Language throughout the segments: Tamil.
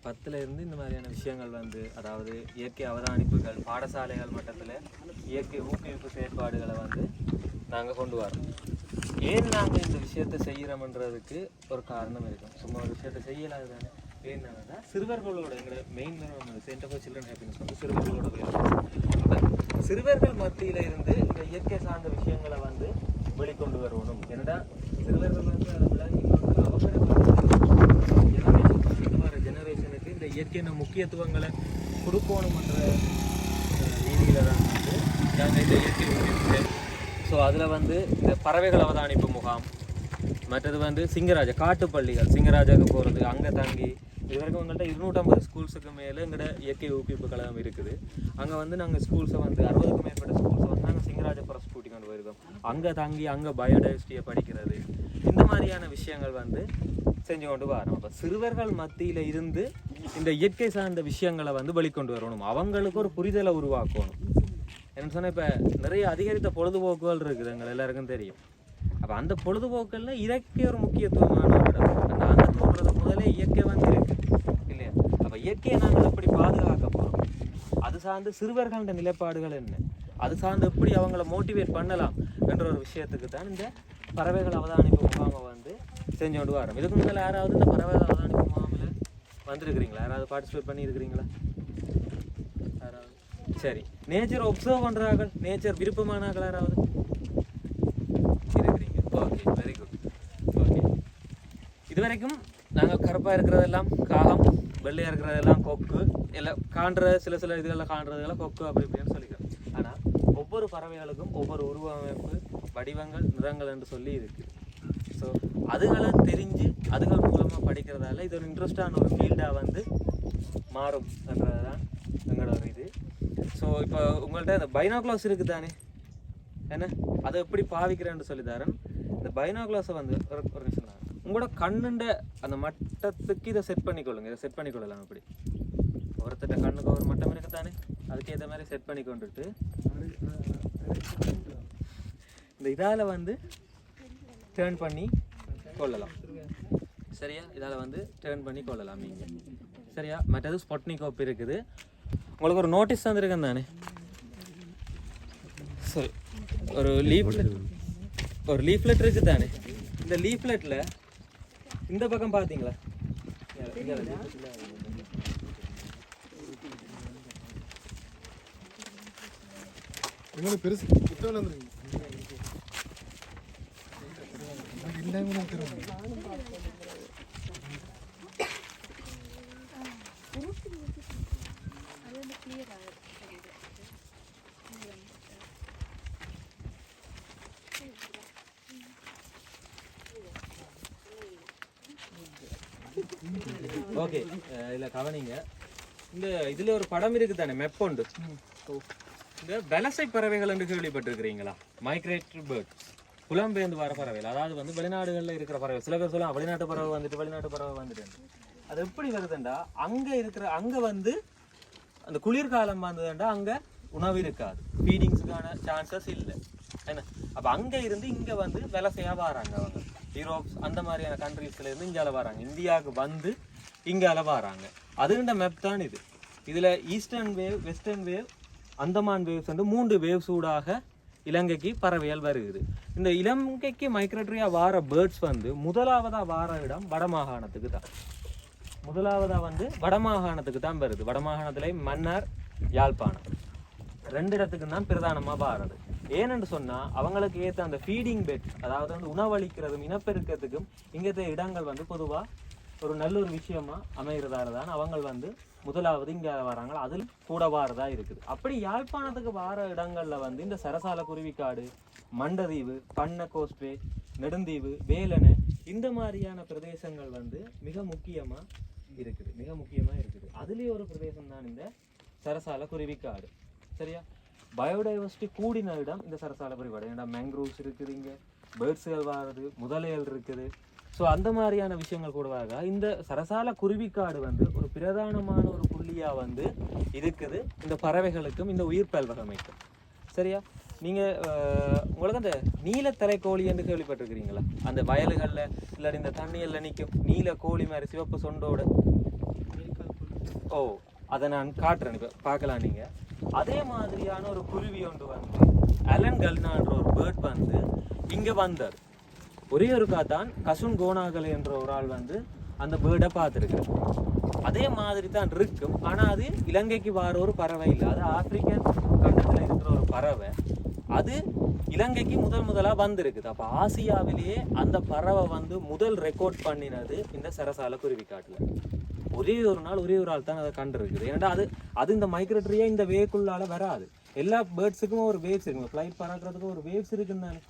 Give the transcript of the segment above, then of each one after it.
2010 இருந்து இந்த மாதிரியான விஷயங்கள் வந்து, அதாவது இயற்கை அவதானிப்புகள் பாடசாலைகள் மட்டத்தில் இயற்கை ஊக்குவிப்பு செயற்பாடுகளை வந்து நாங்கள் கொண்டு வரோம். ஏன் நாங்கள் இந்த விஷயத்தை செய்கிறோம்ன்றதுக்கு ஒரு காரணம் இருக்கும். சும்மா ஒரு விஷயத்தை செய்யலாது தானே. ஏன்னா சிறுவர்களோட எங்களோட மெயின் நிறுவனம் சென்டர் ஃபார் சில்ட்ரன் ஹாப்பினஸ் வந்து சிறுவர்களோட வேலை. சிறுவர்கள் மத்தியில் இருந்து இந்த இயற்கை சார்ந்த விஷயங்களை வந்து வெளிக்கொண்டு வரணும். ஏன்னா சிறுவர்கள் வந்து அவங்கள ஜெனரேஷனுக்கு இந்த இயற்கையான முக்கியத்துவங்களை கொடுக்கணும்ன்ற ரீதியில தான் வந்து நாங்கள் இந்த இயற்கை. ஸோ அதில் வந்து இந்த பறவைகள் அவதானிப்பு முகாம், மற்றது வந்து சிங்கராஜா காட்டுப்பள்ளிகள், சிங்கராஜாவுக்கு போகிறது, அங்கே தங்கி இது வரைக்கும் எங்கள்கிட்ட 250 ஸ்கூல்ஸுக்கு மேலே எங்கள்கிட்ட இயற்கை ஊக்குவிப்பு கழகம் இருக்குது. அங்கே வந்து நாங்கள் ஸ்கூல்ஸை வந்து 60க்கும் மேற்பட்ட ஸ்கூல்ஸை வந்து நாங்கள் சிங்கராஜா ஃபாரஸ்ட் கூட்டி கொண்டு போயிருக்கோம். அங்கே தங்கி அங்கே பயோடைவர்சிட்டியை படிக்கிறது, இந்த மாதிரியான விஷயங்கள் வந்து செஞ்சு கொண்டு வரோம். அப்போ சிறுவர்கள் மத்தியில் இருந்து இந்த இயற்கை சார்ந்த விஷயங்களை வந்து வெளிக்கொண்டு வரணும், அவங்களுக்கு ஒரு புரிதலை உருவாக்கணும். என்ன சொன்னால் இப்போ நிறைய அதிகரித்த பொழுதுபோக்குகள் இருக்குது, எங்கள் எல்லாருக்கும் தெரியும். அப்போ அந்த பொழுதுபோக்கில் இயற்கை ஒரு முக்கியத்துவமான ஒரு இடம். அந்த அங்கே தோன்றது முதலே இயற்கை வந்து இருக்கு இல்லையா? அப்போ இயற்கையை நாங்கள் எப்படி பாதுகாக்க போகிறோம், அது சார்ந்து சிறுவர்கள நிலைப்பாடுகள் என்ன, அது சார்ந்து எப்படி அவங்கள மோட்டிவேட் பண்ணலாம் என்ற ஒரு விஷயத்துக்கு தான் இந்த பறவைகள் அவதானிப்பு முகாமை வந்து செஞ்சு கொண்டு வரோம். இதுக்கு முன்னால் யாராவது இந்த பறவைகள் அவதானிப்பு முகாமில் வந்திருக்கிறீங்களா? யாராவது பார்ட்டிசிபேட் பண்ணியிருக்கிறீங்களா? யாராவது? சரி, நேச்சர் ஒப்சர்வ் பண்ணுறார்கள், நேச்சர் விருப்பமானார்கள் யாராவது இருக்கிறீங்க? Okay, very good. ஓகே, இது வரைக்கும் நாங்கள் கருப்பாக இருக்கிறதெல்லாம் காகம், வெள்ளையாக இருக்கிறதெல்லாம் கொக்கு, எல்லாம் காண்ற சில இதுகளில் காண்றதெல்லாம் கொக்கு அப்படி இப்படின்னு சொல்லிக்கிறோம். ஆனால் ஒவ்வொரு பறவைகளுக்கும் ஒவ்வொரு உருவமைப்பு, வடிவங்கள், நிறங்கள் என்று சொல்லி இருக்குது. ஸோ அதுகளை தெரிஞ்சு அதுகள் மூலமாக படிக்கிறதால இது ஒரு இன்ட்ரெஸ்டான ஒரு ஃபீல்டாக வந்து மாறும் என்றது தான் எங்களோட ஒரு இது. ஸோ இப்போ உங்கள்கிட்ட இந்த பைனாகுலர்ஸ் இருக்குது தானே, என்ன அதை எப்படி பாவிக்கிறேன்னு சொல்லி தரேன். இந்த பைனாகுலர்ஸை வந்து ஒரு நிமிஷம் தான் உங்களோட கண்ணுண்ட அந்த மட்டத்துக்கு இதை செட் பண்ணிக்கொள்ளுங்க. இதை செட் பண்ணிக்கொள்ளலாம். அப்படி ஒருத்தட்ட கண்ணுக்கு ஒரு மட்டம் இருக்குது தானே, அதுக்கு ஏற்ற மாதிரி செட் பண்ணி கொண்டுட்டு இந்த இதால் வந்து டேர்ன் பண்ணி கொள்ளலாம். சரியா? இதால் வந்து டேர்ன் பண்ணி கொள்ளலாம் நீங்கள். சரியா? மற்றது ஸ்பொட்னிகோப் இருக்குது. உங்களுக்கு ஒரு நோட்டீஸ் தந்துருக்கேன் தானே. சரி, ஒரு லீஃப்லெட் இருக்குது தானே. இந்த லீஃப்லெட்டில் இந்த பக்கம் பார்த்தீங்களா? பெருசு ஓகே, இதில் கவனிங்க. இந்த இதில் ஒரு படம் இருக்குது தானே, மெப்பொண்டு. இந்த வலசை பறவைகள் என்று கேள்விப்பட்டிருக்கிறீங்களா? மைக்ரேட்டரி பேர்ட்ஸ், புலம்பெயர்ந்து வர பறவைகள். அதாவது வந்து வெளிநாடுகளில் இருக்கிற பறவை. சில பேர் சொல்லலாம் வெளிநாட்டு பறவை வந்துட்டு, வெளிநாட்டு பறவை வந்துட்டு. அது எப்படி வருதுண்டா, அங்கே வந்து அந்த குளிர்காலம் வந்ததுண்டா அங்கே உணவு இருக்காது, ஃபீடிங்ஸுக்கான சான்சஸ் இல்லை என்ன. அப்போ அங்கே இருந்து இங்கே வந்து வலசையாக வராங்க. அவங்க யூரோப்ஸ் அந்த மாதிரியான கண்ட்ரீஸ்ல இருந்து இங்கே வராங்க, இந்தியாவுக்கு வந்து இங்கே வராங்க. அதுகின்ற மேப் தான் இது. இதில் eastern wave, western wave, Andaman waves வந்து 3 வேவ்ஸ் ஊடாக இலங்கைக்கு பறவைகள் வருகிறது. இந்த இலங்கைக்கு மைக்ரேட்டரியாக வார பேர்ட்ஸ் வந்து முதலாவதாக வார இடம் வடமாகாணத்துக்கு தான். முதலாவதாக வந்து வடமாகாணத்துக்கு தான் வருது. வடமாகாணத்துல மன்னார், யாழ்ப்பாணம் 2 இடத்துக்கு தான் பிரதானமாக வாரது. ஏனென்று சொன்னால் அவங்களுக்கு ஏற்ற அந்த ஃபீடிங் பெட், அதாவது வந்து உணவளிக்கிறதும் இனப்பெருக்கத்துக்கும் இங்கத்த இடங்கள் வந்து பொதுவாக ஒரு நல்ல ஒரு விஷயமா அமைகிறதால தான் அவங்க வந்து முதலாவது இங்கே வராங்க. அதில் கூட வாரதா இருக்குது. அப்படி யாழ்ப்பாணத்துக்கு வார இடங்கள்ல வந்து இந்த சரசால குருவிக்காடு, மண்டதீவு, பண்ண கோஸ்பே, நெடுந்தீவு, வேலனை, இந்த மாதிரியான பிரதேசங்கள் வந்து மிக முக்கியமா இருக்குது. அதுலேயே ஒரு பிரதேசம் தான் இந்த சரசால குருவிக்காடு. சரியா? பயோடைவர்சிட்டி கூடின இடம் இந்த சரசால குருவிக்காடு. ஏன்னா மேங்க்ரோவ்ஸ் இருக்குது, இங்கே பேர்ட்ஸுகள் வாருது, முதலைகள் இருக்குது. ஸோ அந்த மாதிரியான விஷயங்கள் கூடவாக இந்த சரசால குருவிக்காடு வந்து ஒரு பிரதானமான ஒரு புள்ளியாக வந்து இருக்குது இந்த பறவைகளுக்கும் இந்த உயிர் பல்வகைமைக்கும். சரியா? நீங்கள் உங்களுக்கு அந்த நீலத்தலை கோழி என்று கேள்விப்பட்டிருக்கிறீங்களா? அந்த வயல்களில் இல்லாட்டி இந்த தண்ணியில் நிற்கும் நீல கோழி மாதிரி சிவப்பு சொண்டோட ஓ, அதை நான் காட்டுறேன், இப்போ பார்க்கலாம் நீங்க. அதே மாதிரியான ஒரு குருவி ஒன்று வந்து அலன் கல்னான்ற ஒரு பேர்ட் வந்து இங்க வந்தார். ஒரே ஒரு தான் கசுன் கோனாகல் என்ற ஒரு ஆள் வந்து அந்த பேர்டை பார்த்துருக்காரு. அதே மாதிரி தான் இருக்கும், ஆனால் அது இலங்கைக்கு வர ஒரு பறவை இல்லை. அது ஆப்பிரிக்கன் கண்டத்தில் இருக்கிற ஒரு பறவை. அது இலங்கைக்கு முதலாக வந்திருக்குது. அப்போ ஆசியாவிலேயே அந்த பறவை வந்து முதல் ரெக்கார்ட் பண்ணினது இந்த சரசால குருவிக்காட்டில். ஒரே ஒரு நாள் ஒரே ஒரு ஆள் தான் அதை கண்டிருக்குது. ஏன்னா அது இந்த மைக்ரேட்டரியாக இந்த வேக்குள்ளால வராது. எல்லா பேர்ட்ஸுக்கும் ஒரு வேவ்ஸ் இருக்குங்க, ஃப்ளைட் பறக்கிறதுக்கும் ஒரு வேவ்ஸ் இருக்குன்னு தானே.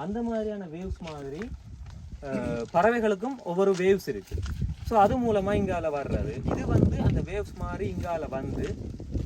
அந்த மாதிரியான வேவ்ஸ் மாதிரி பறவைகளுக்கும் ஒவ்வொரு வேவ்ஸ் இருக்கு. ஸோ அது மூலமாக இங்கால வர்றது. இது வந்து அந்த வேவ்ஸ் மாதிரி இங்கால வந்து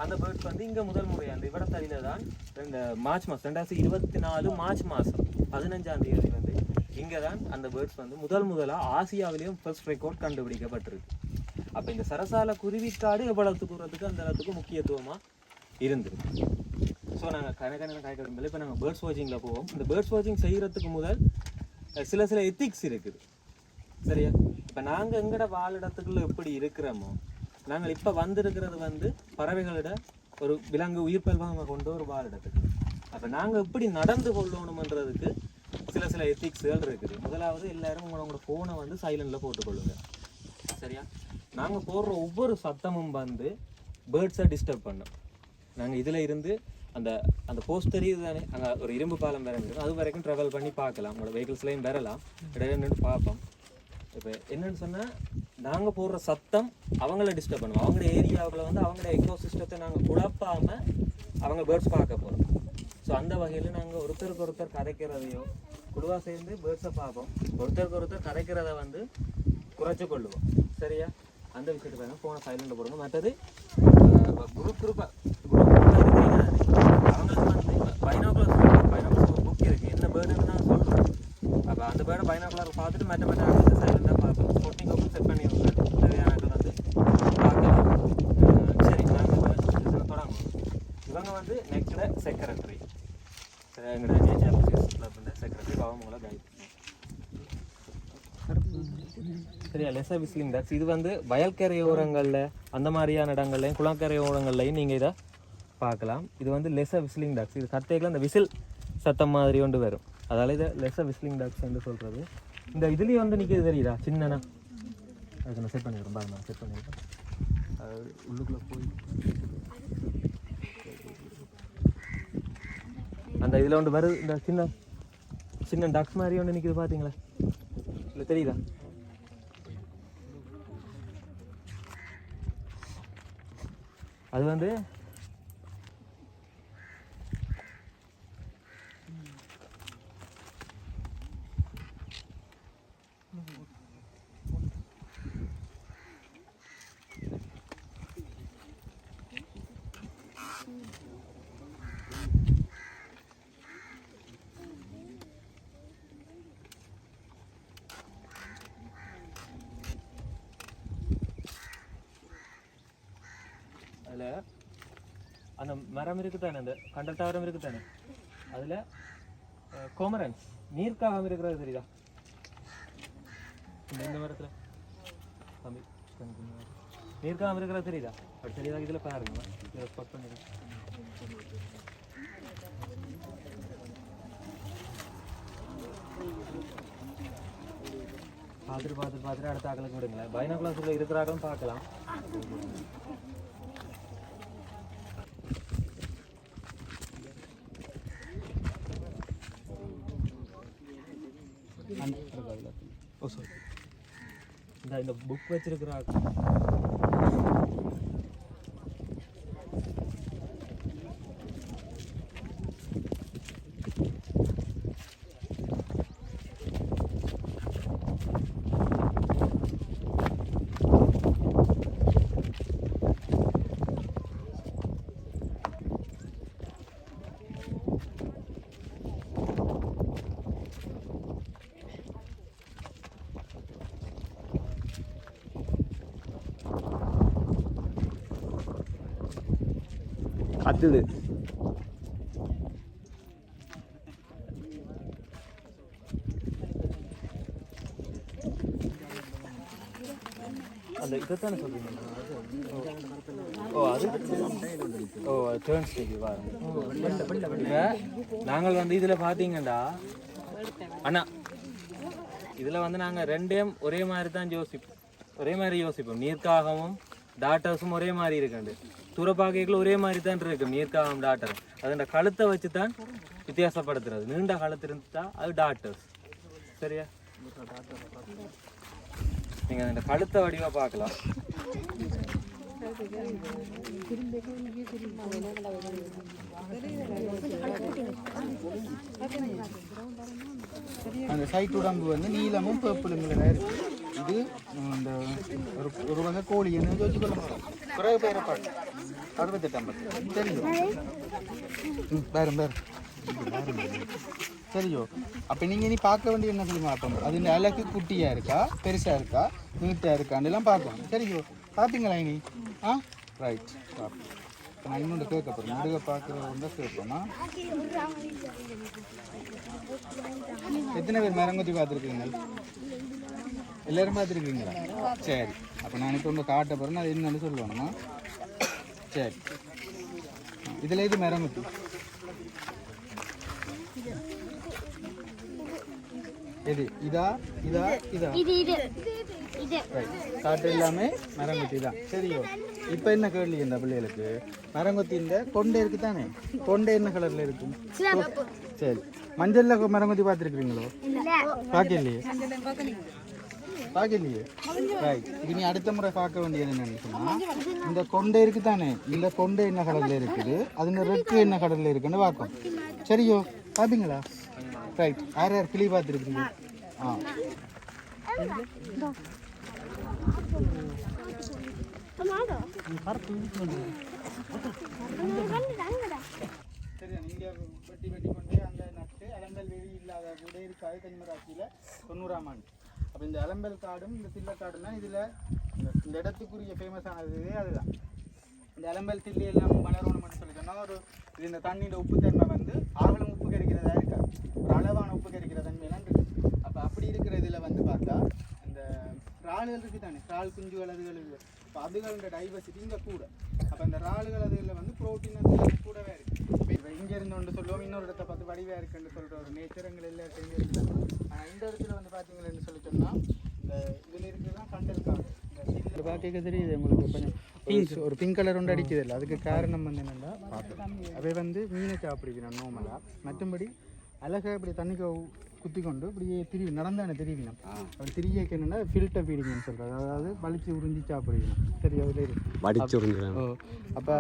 அந்த பேர்ட்ஸ் வந்து இங்கே முதல் முறையாக அந்த இவடத்தறியில தான் இந்த மார்ச் மாதம் 2024 மார்ச் மாதம் 15ஆம் தேதி வந்து இங்கே தான் அந்த பேர்ட்ஸ் வந்து முதலாக ஆசியாவிலேயும் ஃபர்ஸ்ட் ரெக்கார்ட் கண்டுபிடிக்கப்பட்டிருக்கு. அப்போ இந்த சரசால குருவிக்காடு எவ்வளவுக்கு கூறதுக்கு அந்த அளவுக்கு முக்கியத்துவமாக இருந்திருக்கு. ஸோ நாங்கள் கணக்கான காய்கறி இப்போ நாங்கள் பேர்ட்ஸ் வாட்சிங்கில் போவோம். இந்த பேர்ட்ஸ் வாட்சிங் செய்கிறதுக்கு முதல் சில எத்திக்ஸ் இருக்குது, சரியா? இப்போ நாங்கள் எங்கட வாழிடத்துக்குள்ள எப்படி இருக்கிறோமோ, நாங்கள் இப்போ வந்திருக்கிறது வந்து பறவைகளிட ஒரு விலங்கு உயிர் பல்வாக கொண்ட ஒரு வாழிடத்துக்கு. அப்போ நாங்கள் எப்படி நடந்து கொள்ளணுமன்றதுக்கு சில எத்திக்ஸுகள் இருக்குது. முதலாவது எல்லாரும் உங்களோட ஃபோனை வந்து சைலண்டில் போட்டுக்கொள்ளுங்க, சரியா? நாங்கள் போடுற ஒவ்வொரு சத்தமும் வந்து பேர்ட்ஸை டிஸ்டர்ப் பண்ணோம். நாங்கள் இதில் இருந்து அந்த அந்த போஸ்ட் தெரியுது தானே, அங்கே ஒரு இரும்பு பாலம் வேற இருக்குது, அது வரைக்கும் ட்ராவல் பண்ணி பார்க்கலாம். உங்களோட வெஹிக்கிள்ஸ்லையும் வரலாம், இடையில நின்று பார்ப்போம். இப்போ என்னன்னு சொன்னால், நாங்கள் போடுற சத்தம் அவங்கள டிஸ்டர்ப் பண்ணுவோம். அவங்களோட ஏரியாவில் வந்து அவங்களோட எக்கோ சிஸ்டத்தை நாங்கள் குழப்பாமல் அவங்க பேர்ட்ஸ் பார்க்க போகிறோம். ஸோ அந்த வகையில் நாங்கள் ஒருத்தருக்கு ஒருத்தர் கதைக்கிறதையோ குழுவாக சேர்ந்து பேர்ட்ஸை பார்ப்போம். ஒருத்தருக்கு ஒருத்தர் கதைக்கிறத வந்து குறைச்சி கொள்ளுவோம், சரியா? அந்த விஷயத்துக்கு வேணும் ஃபோனை சைலண்டில் போடுங்க. மற்றது குரூப் இருக்கிறீங்க, அவங்களுக்கு வந்து பைனாகுலர்ஸ் புக் இருக்குது, என்ன பேர்டுன்னு நான் சொல்கிறேன். அப்போ அந்த பேர்டை பைனாகுலர் பார்த்துட்டு மற்ற ஆகிட்டு சைலண்டாக பார்ப்போம். ஸ்போர்ட்டிங் செட் பண்ணி விடுறேன், தேவையானது வந்து பார்க்கலாம். சரி, நாங்கள் தொடங்கும். இவங்க வந்து நெக்ஸ்ட்ல செக்ரட்டரி, எங்களோட நேச்சர் கிளப்ல செக்ரட்டரி. அவங்கள கைட் சரியா? லெசர் விசிலிங் டாக்ஸ் இது வந்து வயல்கரையோரங்களில் அந்த மாதிரியான இடங்கள்லையும் குளக்கரையோரங்கள்லையும் நீங்கள் இதை பார்க்கலாம். இது வந்து லெசர் விசிலிங் டாக்ஸ். இது கத்தையில் அந்த விசில் சத்தம் மாதிரி ஒன்று வரும், அதால் இதை லெசர் விசிலிங் டாக்ஸ் என்று சொல்கிறது. இந்த இதுலேயே வந்து நிற்கிறது தெரியுதா சின்னனா, அதுக்கு நான் செட் பண்ணிடுறேன் பாருங்க, நான் செட் பண்ணிடுறேன். அது உள்ளுக்குள்ளே போய் அந்த இதில் ஒன்று வருது, இந்த சின்ன சின்ன டாக்ஸ் மாதிரி ஒன்று நிற்கிது பார்த்தீங்களா, இல்லை தெரியுதா? அது வந்து அதில் அந்த மரம் இருக்குதானே, அந்த கண்டட்டாரம் இருக்குதானே, அதில் கோமரன்ஸ் நீர்க்காகம் இருக்கிறது தெரியுதா? இந்த மரத்தில் நீர்க்காகம் இருக்கிறது தெரியுதா? அப்படி தெரியுதா? இதில் பாருங்க, இதில் ஸ்பாட் பண்ணிடுங்க. பார்த்துட்டு அடுத்த ஆக்களுக்கு விடுங்களேன். பைனாகுலர்ஸில் இருக்கிறாங்களும் பார்க்கலாம். ஓ சாரி, இந்த புக் வச்சிருக்கிறாங்க. கத்துது. அந்த இதைத்தானே சொல்றீங்க? ஓ அது ஓ டேர்ன் ஸ்டிக் பாருங்க. நாங்கள் வந்து இதில் பார்த்தீங்கண்டா அண்ணா இதில் வந்து நாங்கள் ரெண்டையும் ஒரே மாதிரி தான் யோசிப்போம். நீர்க்காகவும் டாட்டர்ஸும் ஒரே மாதிரி இருக்காண்டு, துறப்பாக்கைகள் ஒரே மாதிரி தான் இருக்கு நீர்க்காகவும் டாட்டரும். அதோட கழுத்தை வச்சு தான் வித்தியாசப்படுத்துறது. நீண்ட கழுத்து இருந்தா அது டாட்டர்ஸ். சரியா? நீங்கள் அந்த கழுத்தை வடிவாக பார்க்கலாம். அந்த சைட் உடம்பு வந்து நீளமும் பர்பிளுங்களா இருக்கு. இது இந்த ஒரு வகை கோழி என்ன வச்சுக்கொள்ள குறைய பேரப்பாடு 68 தெரியும் பேரும் தெரியும். அப்போ நீங்கள் இனி பார்க்க வேண்டிய என்ன தெரியுமா? அப்போ அது இந்த அழகு குட்டியாக இருக்கா பெருசாக இருக்கா நீட்டாக இருக்கான்னு பார்க்கணும். தெரியும் பார்ப்பீங்களா இனி? ஆ ரைட். நான் இன்னொன்று கேட்க போகிறேன். முருகை பார்க்குறவங்க கேட்போம்னா எத்தனை பேர் மரங்கொத்தி பார்த்துருக்கீங்க? எல்லாரும் பார்த்துருக்கீங்களா? சரி, அப்போ நான் இப்போ ஒன்று காட்ட போகிறேன். அது என்னன்னு சொல்லுவேணுமா? சரி, இதில் இது மரங்கொத்தி. இது இதா இதா இதா காட்டு எல்லாமே மரங்கொத்தி தான். சரியோ? இப்போ என்ன கேள்வி இந்த பிள்ளைகளுக்கு? மரங்கொத்தி இந்த கொண்டை இருக்கு தானே, கொண்டை என்ன கலர்ல இருக்கும்? சரி, மஞ்சள்ல மரங்கொத்தி பார்த்துருக்கீங்களோ? பார்க்கலையே ரைட். இனி அடுத்த முறை பார்க்க வேண்டியது என்னன்னு சொன்னா, இந்த கொண்டை இருக்கு தானே, இந்த கொண்டை என்ன கலர்ல இருக்குது, அது ரெக்கு என்ன கலர்ல இருக்குன்னு பார்க்கும். சரியோ? பார்ப்பீங்களா? ரைட். யார் கிளி பார்த்துருக்கீங்க? ஆ சரியா? நீங்கள் வெட்டி கொண்டு அந்த நட்டு அலம்பல் வெளி இல்லாத கூட இருக்காது தென்மராட்சியில் 90ஆம் ஆண்டு. அப்போ இந்த அலம்பல் காடும் இந்த தில்லைக்காடும் தான் இதில் இந்த இடத்துக்குரிய ஃபேமஸானது. அதுதான் இந்த அலம்பல் தில்லி எல்லாம் வளரணும்னு சொல்லி சொன்னால் ஒரு இது இந்த தண்ணியில் உப்பு தன்மை வந்து ஆகலும் உப்பு கறிக்கிறதா இருக்காது, ஒரு அளவான உப்பு கறிக்கிற தன்மையெல்லாம் இருக்குது. அப்போ அப்படி இருக்கிற இதில் வந்து பார்த்தா இந்த இறால்கள் இருக்குது தானே, இறால் குஞ்சுகள் அதுகள் இருக்குது. இப்போ அதுகளோட டைவர்சிட்டி இங்கே கூட. அப்போ இந்த இறால்கள் அதுகளில் வந்து ப்ரோட்டீன் அது கூடவே இருக்குது. இப்போ இங்கே இருந்து ஒன்று சொல்லுவோம், இன்னொரு இடத்த பார்த்து வடிவாக இருக்குன்னு சொல்கிற ஒரு நேச்சரங்கள் எல்லாத்தையும் இருக்குது. ஆனால் இந்த இடத்துல வந்து பார்த்தீங்கன்னு சொல்லி சொன்னால் இந்த இதில் இருக்கிறதுலாம் கண்டல் காடு. இந்த பார்க்க தெரியுது உங்களுக்கு கொஞ்சம் ஒரு பிங்க் கலர் ஒன்று அடிக்குது இல்லை? அதுக்கு காரணம் வந்து என்னென்னா பார்க்கலாம். அவை வந்து மீனை சாப்பிடுவினோம் நோமலாக. மற்றபடி அழகாக இப்படி தண்ணிக்கு குத்தி கொண்டு இப்படியே திரிவி நடந்தானே திரிவினம். அப்படி திரியக்கு என்னென்னா ஃபில்டர் ஃபீடிங்னு சொல்கிறது. அதாவது வலிச்சு உறிஞ்சி சாப்பிடுவினோம். சரி, அதில் வலிச்சு உறிஞ்சிடும். ஓ, அப்போ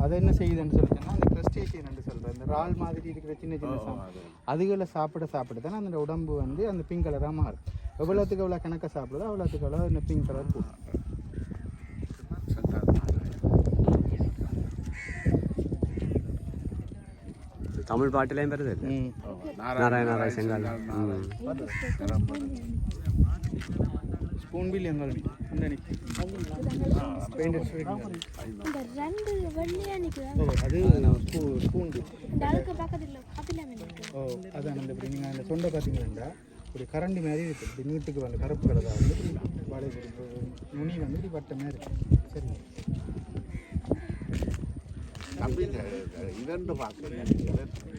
அதை என்ன செய்யுதுன்னு சொல்லிட்டோன்னா அந்த கிரஸ்டேஷியன் சொல்கிறேன், இந்த இறால் மாதிரி இருக்கிற சின்ன சின்ன அதுகளை சாப்பிட தானே அந்த உடம்பு வந்து அந்த பிங்க் கலராக மாறும். எவ்வளோத்துக்கு எவ்வளோ கணக்காக சாப்பிடுதோ அவ்வளோத்துக்கு எவ்வளோ இந்த பிங்க் கலர் போடும். தமிழ் பாட்டுலேயும் வருது. நாராயண செங்கால் ஸ்பூன் பில் எங்கள் அது ஸ்பூன் பில். ஓ, அதான் அந்த இப்படி நீங்கள் அந்த சொண்டை பார்த்தீங்கன்னா இப்படி கரண்டி மாதிரி இருக்குது. இப்படி நீட்டுக்கு வந்து கருப்பு கலராக வந்து வாழை நுனி வந்து இப்படி வட்ட மாதிரி இருக்குது. சரி, இரண்டு பார்க்க